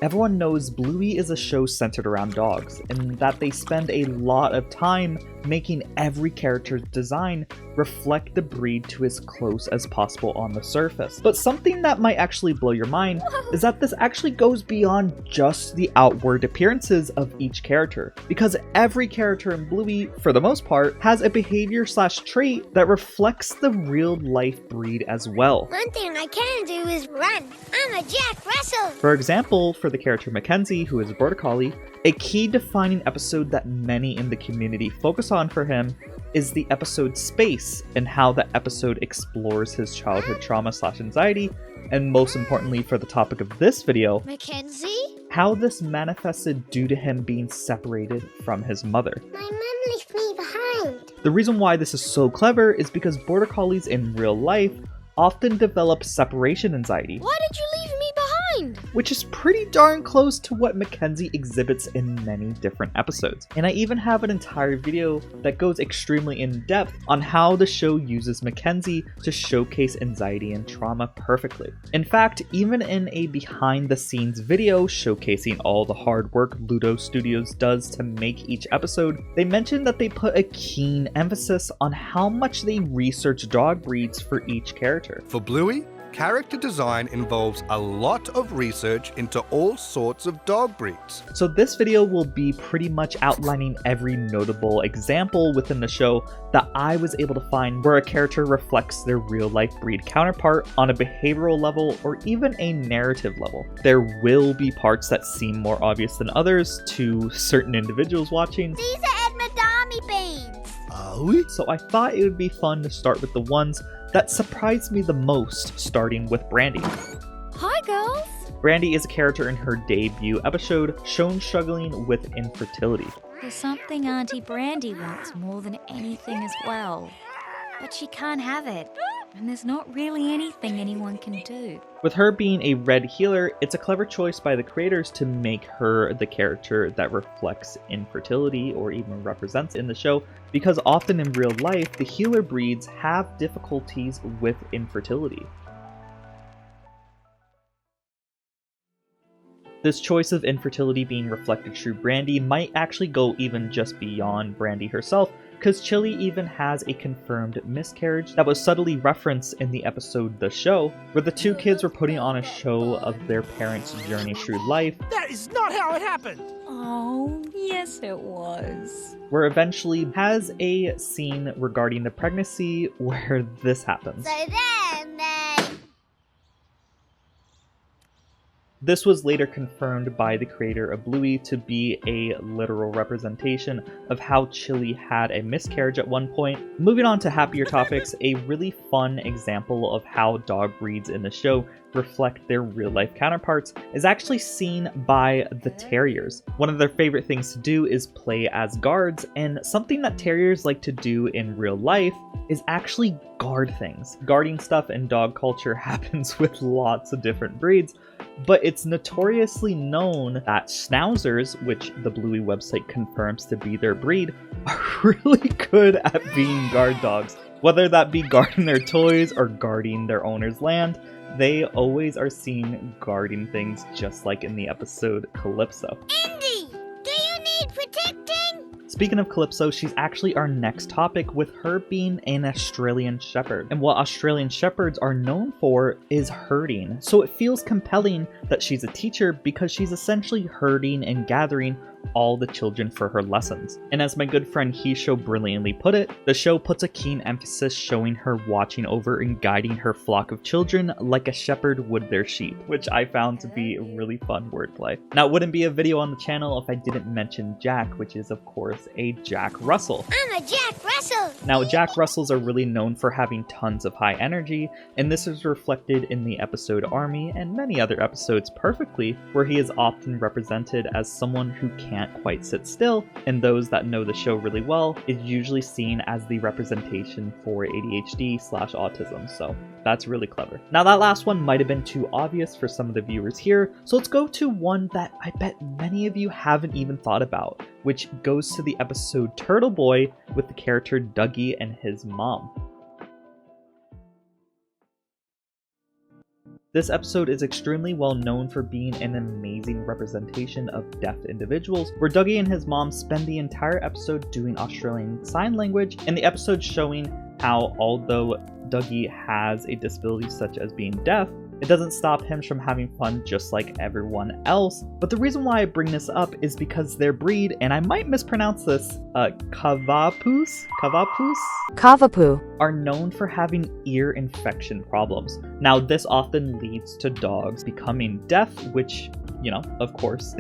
Everyone knows Bluey is a show centered around dogs, and that they spend a lot of time making every character's design reflect the breed to as close as possible on the surface. But something that might actually blow your mind is that this actually goes beyond just the outward appearances of each character, because every character in Bluey, for the most part, has a behavior/trait that reflects the real-life breed as well. One thing I can do is run. I'm a Jack Russell. For example, for the character Mackenzie, who is a border collie, a key defining episode that many in the community focus on for him is the episode Space, and how the episode explores his childhood trauma/anxiety, and most importantly for the topic of this video, Mackenzie? how this manifested due to him being separated from his mother. My mom left me behind. The reason why this is so clever is because border collies in real life often develop separation anxiety, Why did you leave me behind? which is pretty darn close to what Mackenzie exhibits in many different episodes. And I even have an entire video that goes extremely in depth on how the show uses Mackenzie to showcase anxiety and trauma perfectly. In fact, even in a behind the scenes video showcasing all the hard work Ludo Studios does to make each episode, they mentioned that they put a keen emphasis on how much they research dog breeds for each character. For Bluey, character design involves a lot of research into all sorts of dog breeds. So this video will be pretty much outlining every notable example within the show that I was able to find where a character reflects their real-life breed counterpart on a behavioral level or even a narrative level. There will be parts that seem more obvious than others to certain individuals watching, These are edamame beans. so I thought it would be fun to start with the ones that surprised me the most, starting with Brandy. Hi, girls. Brandy is a character in her debut episode shown struggling with infertility. There's something Auntie Brandy wants more than anything as well. But she can't have it, and there's not really anything anyone can do. With her being a red healer, it's a clever choice by the creators to make her the character that reflects infertility or even represents in the show, because often in real life, the healer breeds have difficulties with infertility. This choice of infertility being reflected through Brandy might actually go even just beyond Brandy herself, because Chili even has a confirmed miscarriage that was subtly referenced in the episode The Show, where the two kids were putting on a show of their parents' journey through life, That is not how it happened! Oh, yes it was. where eventually has a scene regarding the pregnancy where this happens. So then they... This was later confirmed by the creator of Bluey to be a literal representation of how Chili had a miscarriage at one point. Moving on to happier topics, a really fun example of how dog breeds in the show reflect their real-life counterparts is actually seen by the terriers. One of their favorite things to do is play as guards, and something that terriers like to do in real life is actually guard things. Guarding stuff in dog culture happens with lots of different breeds, but it's notoriously known that schnauzers, which the Bluey website confirms to be their breed, are really good at being guard dogs. Whether that be guarding their toys or guarding their owner's land, they always are seen guarding things, just like in the episode Calypso. Indy, do you need protecting? Speaking of Calypso, she's actually our next topic, with her being an Australian Shepherd. And what Australian Shepherds are known for is herding. So it feels compelling that she's a teacher because she's essentially herding and gathering all the children for her lessons. And as my good friend Hisho brilliantly put it, the show puts a keen emphasis showing her watching over and guiding her flock of children like a shepherd would their sheep, which I found to be really fun wordplay. Now, it wouldn't be a video on the channel if I didn't mention Jack, which is of course a Jack Russell. I'm a Jack Russell. Now, Jack Russells are really known for having tons of high energy, and this is reflected in the episode Army and many other episodes perfectly, where he is often represented as someone who can't quite sit still, and those that know the show really well is usually seen as the representation for ADHD/autism, so that's really clever. Now, that last one might have been too obvious for some of the viewers here, so let's go to one that I bet many of you haven't even thought about, which goes to the episode Turtle Boy with the character Dougie and his mom. This episode is extremely well known for being an amazing representation of deaf individuals, where Dougie and his mom spend the entire episode doing Australian Sign Language, and the episode showing how although Dougie has a disability such as being deaf, it doesn't stop him from having fun just like everyone else. But the reason why I bring this up is because their breed, and I might mispronounce this, Cavapoo, are known for having ear infection problems. Now, this often leads to dogs becoming deaf, which, you know, of course,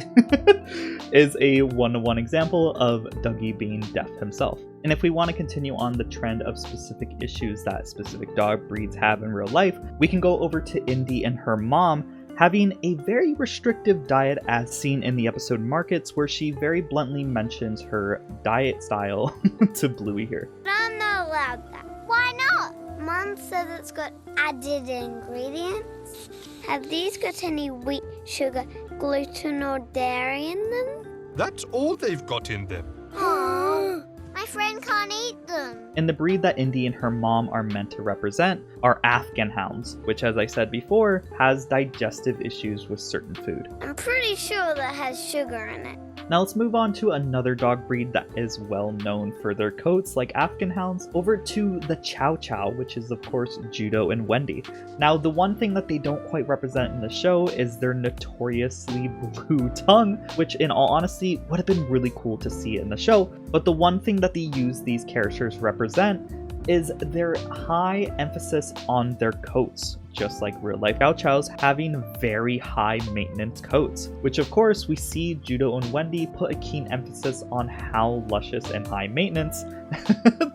is a one-to-one example of Dougie being deaf himself. And if we want to continue on the trend of specific issues that specific dog breeds have in real life, we can go over to Indy and her mom having a very restrictive diet as seen in the episode Markets, where she very bluntly mentions her diet style to Bluey here. I'm not allowed that. Why not? Mum said it's got added ingredients. Have these got any wheat, sugar, gluten or dairy in them? That's all they've got in them. Aww. My friend can't eat them. And the breed that Indy and her mom are meant to represent are Afghan hounds, which, as I said before, has digestive issues with certain food. I'm pretty sure that has sugar in it. Now let's move on to another dog breed that is well known for their coats like Afghan hounds, over to the Chow Chow, which is of course Judo and Wendy. Now the one thing that they don't quite represent in the show is their notoriously blue tongue, which in all honesty would have been really cool to see in the show, but the one thing that they use these characters represent is their high emphasis on their coats, just like real life Chow Chows having very high maintenance coats, which of course we see Judo and Wendy put a keen emphasis on how luscious and high maintenance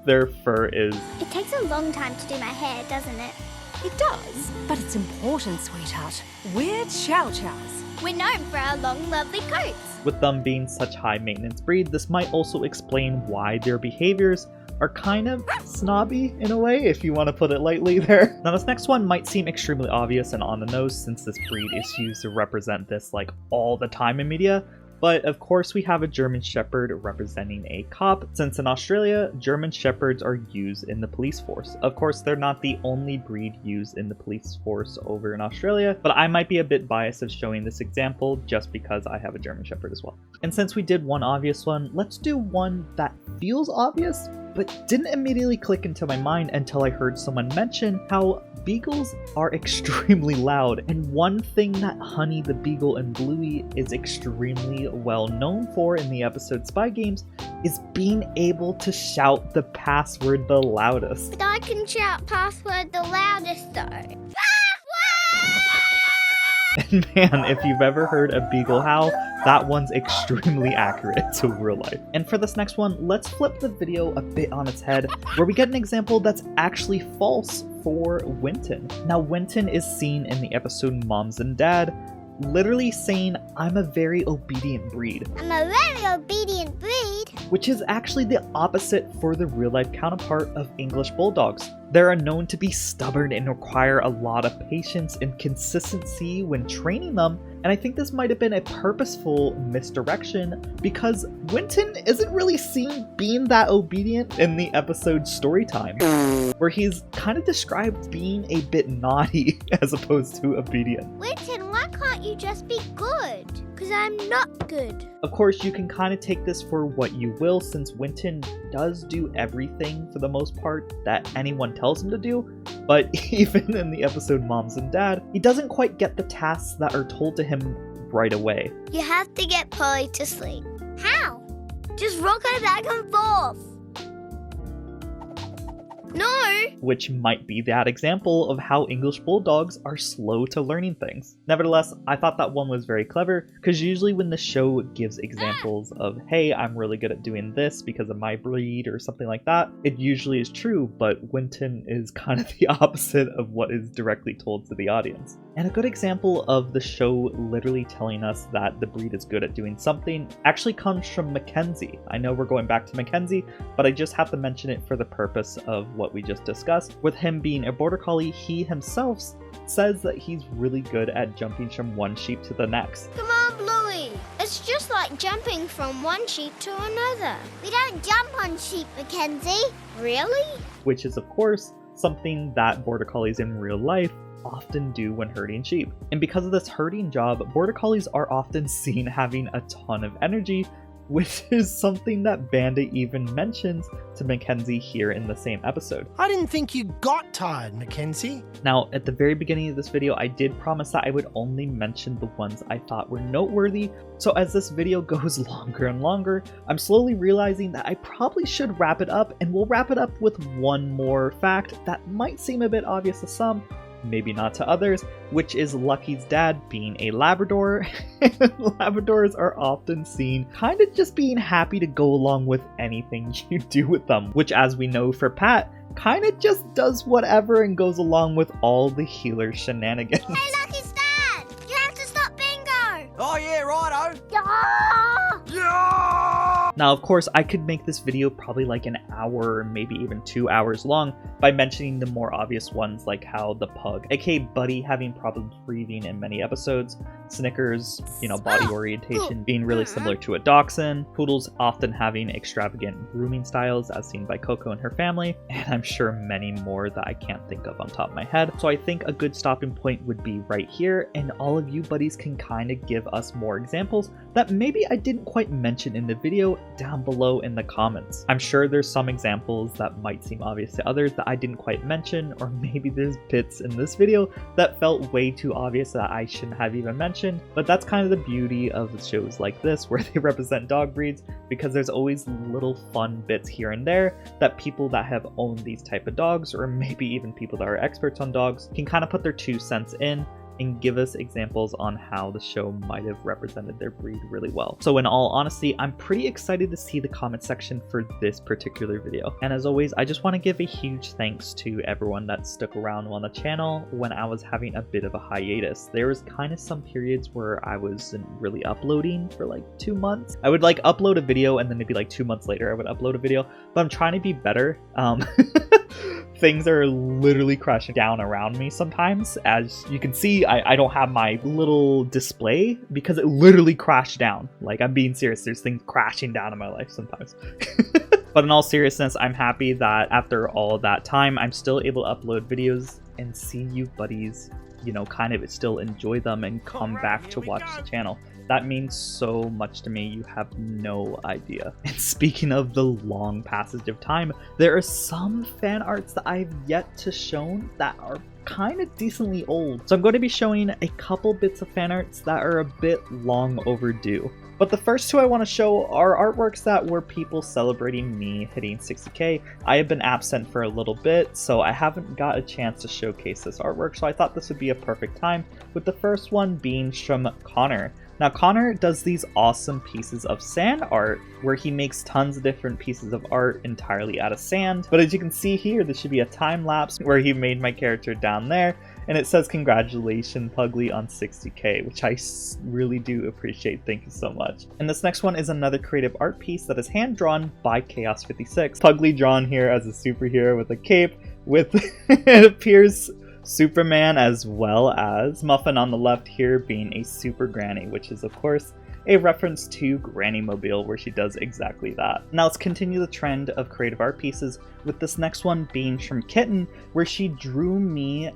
their fur is. It takes a long time to do my hair, doesn't it? It does, but it's important, sweetheart. We're Chow Chows. We're known for our long, lovely coats. With them being such high maintenance breed, this might also explain why their behaviors are kind of snobby in a way, if you want to put it lightly there. Now this next one might seem extremely obvious and on the nose since this breed is used to represent this like all the time in media, but of course we have a German Shepherd representing a cop, since in Australia, German Shepherds are used in the police force. Of course, they're not the only breed used in the police force over in Australia, but I might be a bit biased of showing this example just because I have a German Shepherd as well. And since we did one obvious one, let's do one that feels obvious, but didn't immediately click into my mind until I heard someone mention how beagles are extremely loud. And one thing that Honey the Beagle and Bluey is extremely well known for in the episode Spy Games is being able to shout the password the loudest. I can shout password the loudest though. And man, if you've ever heard a beagle howl, that one's extremely accurate to real life. And for this next one, let's flip the video a bit on its head, where we get an example that's actually false for Winton. Now, Winton is seen in the episode Moms and Dad literally saying, "I'm a very obedient breed." I'm a very obedient breed. Which is actually the opposite for the real-life counterpart of English Bulldogs. They are known to be stubborn and require a lot of patience and consistency when training them, and I think this might have been a purposeful misdirection because Winton isn't really seen being that obedient in the episode Storytime, where he's kind of described being a bit naughty as opposed to obedient. Winton, why can't you just be good? Because I'm not good. Of course, you can kind of take this for what you will, since Winton does do everything for the most part that anyone tells him to do, but even in the episode Moms and Dad, he doesn't quite get the tasks that are told to him right away. You have to get Polly to sleep. How? Just rock her back and forth. No! Which might be that example of how English Bulldogs are slow to learning things. Nevertheless, I thought that one was very clever, because usually when the show gives examples of, hey, I'm really good at doing this because of my breed or something like that, it usually is true, but Winton is kind of the opposite of what is directly told to the audience. And a good example of the show literally telling us that the breed is good at doing something actually comes from Mackenzie. I know we're going back to Mackenzie, but I just have to mention it for the purpose of what we just discussed. With him being a border collie, he himself says that he's really good at jumping from one sheep to the next. Come on, Bluey. It's just like jumping from one sheep to another. We don't jump on sheep, Mackenzie. Really? Which is, of course, something that border collies in real life often do when herding sheep. And because of this herding job, border collies are often seen having a ton of energy, which is something that Bandit even mentions to Mackenzie here in the same episode. I didn't think you got tired, Mackenzie. Now, at the very beginning of this video, I did promise that I would only mention the ones I thought were noteworthy, so as this video goes longer and longer, I'm slowly realizing that I probably should wrap it up, and we'll wrap it up with one more fact that might seem a bit obvious to some, maybe not to others, which is Lucky's dad being a Labrador. Labradors are often seen kind of just being happy to go along with anything you do with them, which, as we know for Pat, kind of just does whatever and goes along with all the healer shenanigans. Hey, Lucky's dad! You have to stop bingo! Oh yeah, righto. Now, of course, I could make this video probably like an hour or maybe even 2 hours long by mentioning the more obvious ones, like how the pug, aka Buddy, having problems breathing in many episodes, Snickers, body orientation being really similar to a dachshund, poodles often having extravagant grooming styles as seen by Coco and her family, and I'm sure many more that I can't think of on top of my head. So I think a good stopping point would be right here, and all of you buddies can kind of give us more examples that maybe I didn't quite mention in the video down below in the comments. I'm sure there's some examples that might seem obvious to others that I didn't quite mention, or maybe there's bits in this video that felt way too obvious that I shouldn't have even mentioned, but that's kind of the beauty of shows like this where they represent dog breeds, because there's always little fun bits here and there that people that have owned these type of dogs, or maybe even people that are experts on dogs, can kind of put their 2 cents in and give us examples on how the show might have represented their breed really well. So in all honesty, I'm pretty excited to see the comment section for this particular video. And as always, I just want to give a huge thanks to everyone that stuck around on the channel when I was having a bit of a hiatus. There was kind of some periods where I wasn't really uploading for like 2 months. I would like upload a video and then maybe like 2 months later I would upload a video, but I'm trying to be better. Things are literally crashing down around me sometimes. As you can see, I don't have my little display because it literally crashed down. Like, I'm being serious, there's things crashing down in my life sometimes. But in all seriousness, I'm happy that after all that time, I'm still able to upload videos and see you buddies, kind of still enjoy them and come back to watch the channel. That means so much to me, you have no idea. And speaking of the long passage of time, there are some fan arts that I've yet to show that are kind of decently old. So I'm going to be showing a couple bits of fan arts that are a bit long overdue. But the first 2 I want to show are artworks that were people celebrating me hitting 60k. I have been absent for a little bit, so I haven't got a chance to showcase this artwork, so I thought this would be a perfect time, with the first one being from Connor. Now, Connor does these awesome pieces of sand art where he makes tons of different pieces of art entirely out of sand. But as you can see here, this should be a time lapse where he made my character down there. And it says, "Congratulations, Pugly, on 60k, which I really do appreciate. Thank you so much. And this next one is another creative art piece that is hand-drawn by Chaos56. Pugly drawn here as a superhero with a cape, with, it appears, Superman, as well as Muffin on the left here being a super granny, which is of course a reference to Granny Mobile, where she does exactly that. Now let's continue the trend of creative art pieces with this next one being from Kitten, where she drew me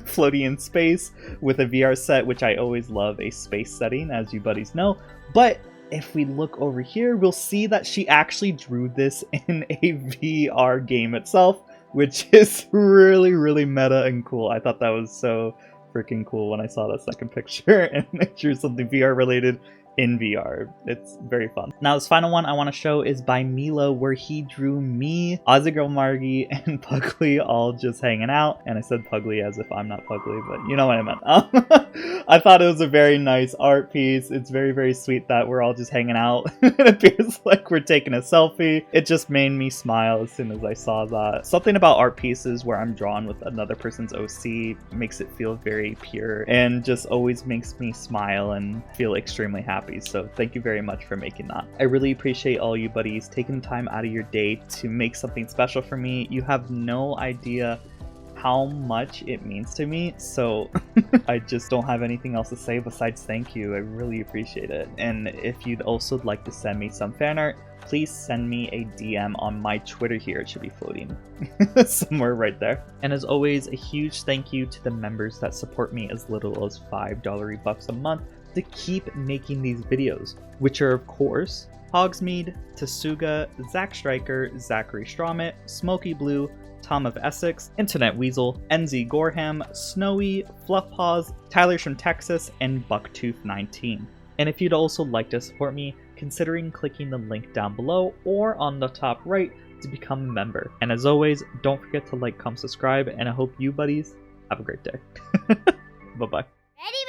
floating in space with a VR set, which I always love a space setting, as you buddies know. But if we look over here, we'll see that she actually drew this in a VR game itself, which is really, really meta and cool. I thought that was so freaking cool when I saw that second picture and I drew something VR related in VR. It's very fun. Now this final one I want to show is by Milo, where he drew me, Aussie Girl Margie, and Pugly all just hanging out. And I said Pugly as if I'm not Pugly, but you know what I meant. I thought it was a very nice art piece. It's very, very sweet that we're all just hanging out. It appears like we're taking a selfie. It just made me smile as soon as I saw that. Something about art pieces where I'm drawn with another person's OC makes it feel very pure and just always makes me smile and feel extremely happy. So thank you very much for making that. I really appreciate all you buddies taking time out of your day to make something special for me. You have no idea how much it means to me, so I just don't have anything else to say besides thank you. I really appreciate it. And if you'd also like to send me some fan art, please send me a DM on my Twitter here. It should be floating somewhere right there. And as always, a huge thank you to the members that support me as little as $5 bucks a month to keep making these videos, which are of course Hogsmeade, Tasuga, Zach Stryker, Zachary Stromit, Smoky Blue, Tom of Essex, Internet Weasel, NZ Gorham, Snowy, Fluffpaws, Tyler's from Texas, and Bucktooth19. And if you'd also like to support me, considering clicking the link down below or on the top right to become a member. And as always, don't forget to like, comment, subscribe, and I hope you buddies have a great day. Bye-bye. Ready,